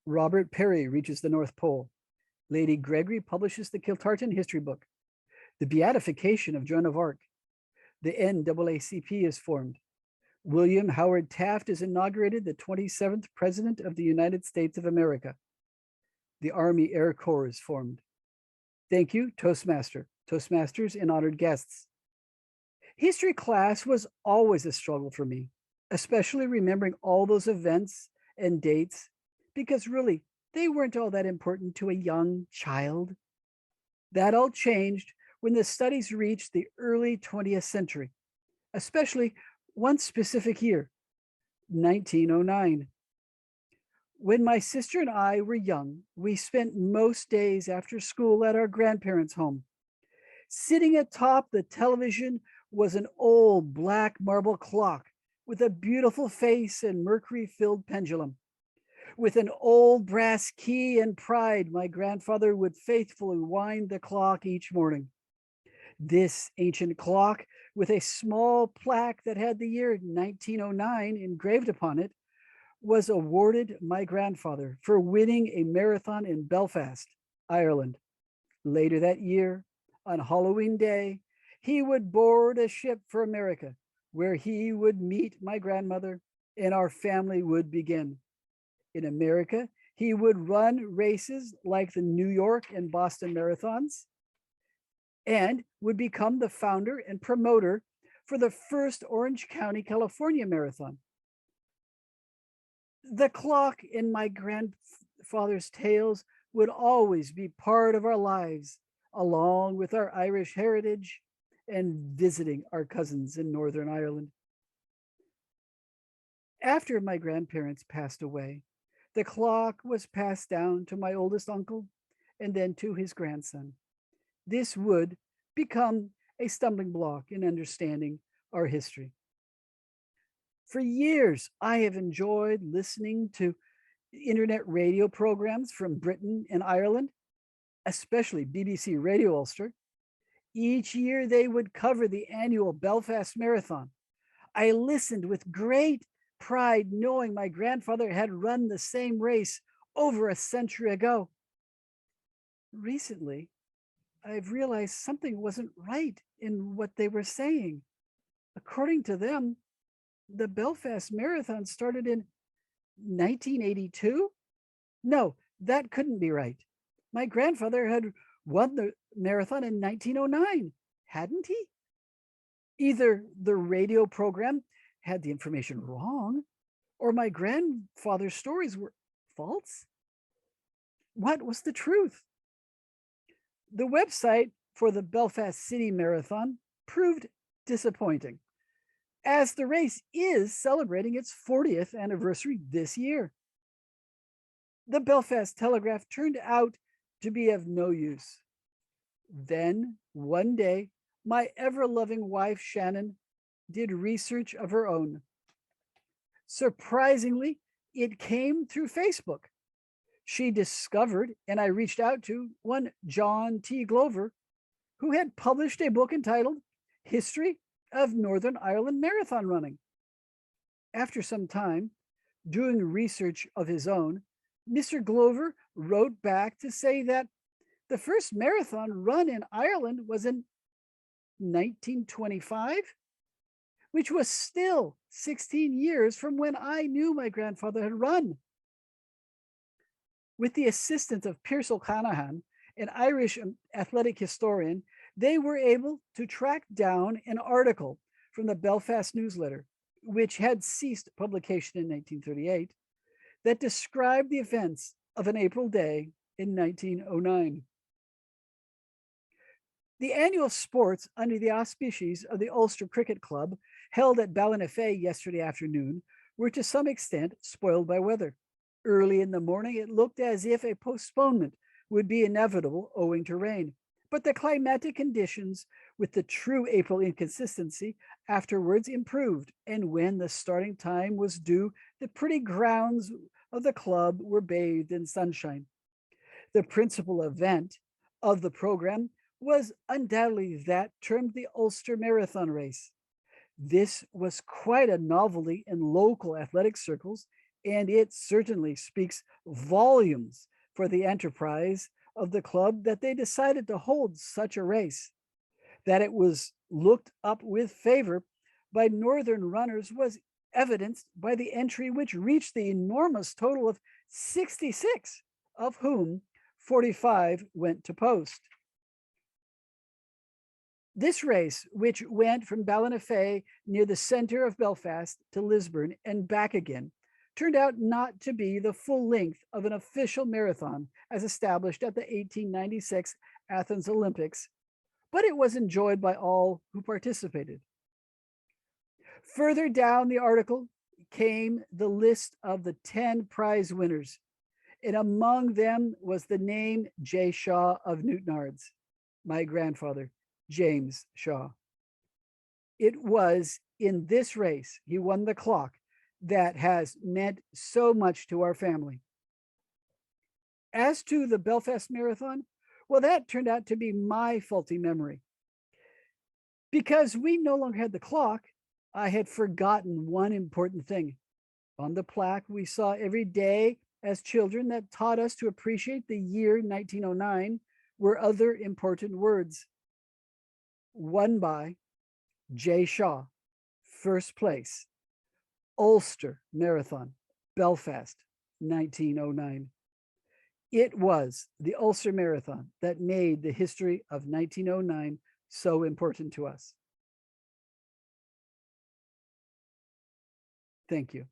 Robert Perry reaches the North Pole. Lady Gregory publishes the Kiltartan history book. The beatification of Joan of Arc. The NAACP is formed. William Howard Taft is inaugurated the 27th President of the United States of America. The Army Air Corps is formed. Thank you, Toastmasters, and honored guests. History class was always a struggle for me, especially remembering all those events and dates, because really, they weren't all that important to a young child. That all changed when the studies reached the early 20th century, especially one specific year, 1909. When my sister and I were young, we spent most days after school at our grandparents' home. Sitting atop the television was an old black marble clock with a beautiful face and mercury-filled pendulum. With an old brass key and pride, my grandfather would faithfully wind the clock each morning. This ancient clock, with a small plaque that had the year 1909 engraved upon it, was awarded my grandfather for winning a marathon in Belfast, Ireland. Later that year, on Halloween Day, he would board a ship for America, where he would meet my grandmother and our family would begin. In America, he would run races like the New York and Boston marathons and would become the founder and promoter for the first Orange County, California marathon. The clock in my grandfather's tales would always be part of our lives, along with our Irish heritage and visiting our cousins in Northern Ireland. After my grandparents passed away, the clock was passed down to my oldest uncle and then to his grandson. This would become a stumbling block in understanding our history. For years, I have enjoyed listening to internet radio programs from Britain and Ireland, especially BBC Radio Ulster. Each year, they would cover the annual Belfast Marathon. I listened with great pride, knowing my grandfather had run the same race over a century ago. Recently, I've realized something wasn't right in what they were saying. According to them, the Belfast Marathon started in 1982? No, that couldn't be right. My grandfather had won the marathon in 1909, hadn't he? Either the radio program had the information wrong, or my grandfather's stories were false. What was the truth? The website for the Belfast City Marathon proved disappointing, as the race is celebrating its 40th anniversary this year. The Belfast Telegraph turned out to be of no use. Then, one day, my ever-loving wife, Shannon, did research of her own. Surprisingly, it came through Facebook. She discovered, and I reached out to, one John T. Glover, who had published a book entitled History of Northern Ireland Marathon Running. After some time, doing research of his own, Mr. Glover wrote back to say that the first marathon run in Ireland was in 1925, which was still 16 years from when I knew my grandfather had run. With the assistance of Pierce O'Callaghan, an Irish athletic historian, they were able to track down an article from the Belfast newsletter, which had ceased publication in 1938, that described the events of an April day in 1909. The annual sports under the auspices of the Ulster Cricket Club, held at Ballinafay yesterday afternoon, were to some extent spoiled by weather. Early in the morning, it looked as if a postponement would be inevitable owing to rain. But the climatic conditions, with the true April inconsistency, afterwards improved. And when the starting time was due, the pretty grounds of the club were bathed in sunshine. The principal event of the program was undoubtedly that termed the Ulster Marathon Race. This was quite a novelty in local athletic circles, and it certainly speaks volumes for the enterprise of the club that they decided to hold such a race. That it was looked up with favor by northern runners was evidenced by the entry, which reached the enormous total of 66, of whom 45 went to post. This race, which went from Ballinafay near the center of Belfast to Lisburn and back again, turned out not to be the full length of an official marathon as established at the 1896 Athens Olympics, but it was enjoyed by all who participated. Further down the article came the list of the 10 prize winners, and among them was the name J. Shaw of Newtonards, my grandfather, James Shaw. It was in this race he won the clock that has meant so much to our family. As to the Belfast Marathon, well, that turned out to be my faulty memory. Because we no longer had the clock, I had forgotten one important thing. On the plaque, we saw every day as children that taught us to appreciate the year 1909 were other important words. Won by J. Shaw, first place, Ulster Marathon, Belfast, 1909. It was the Ulster Marathon that made the history of 1909 so important to us. Thank you.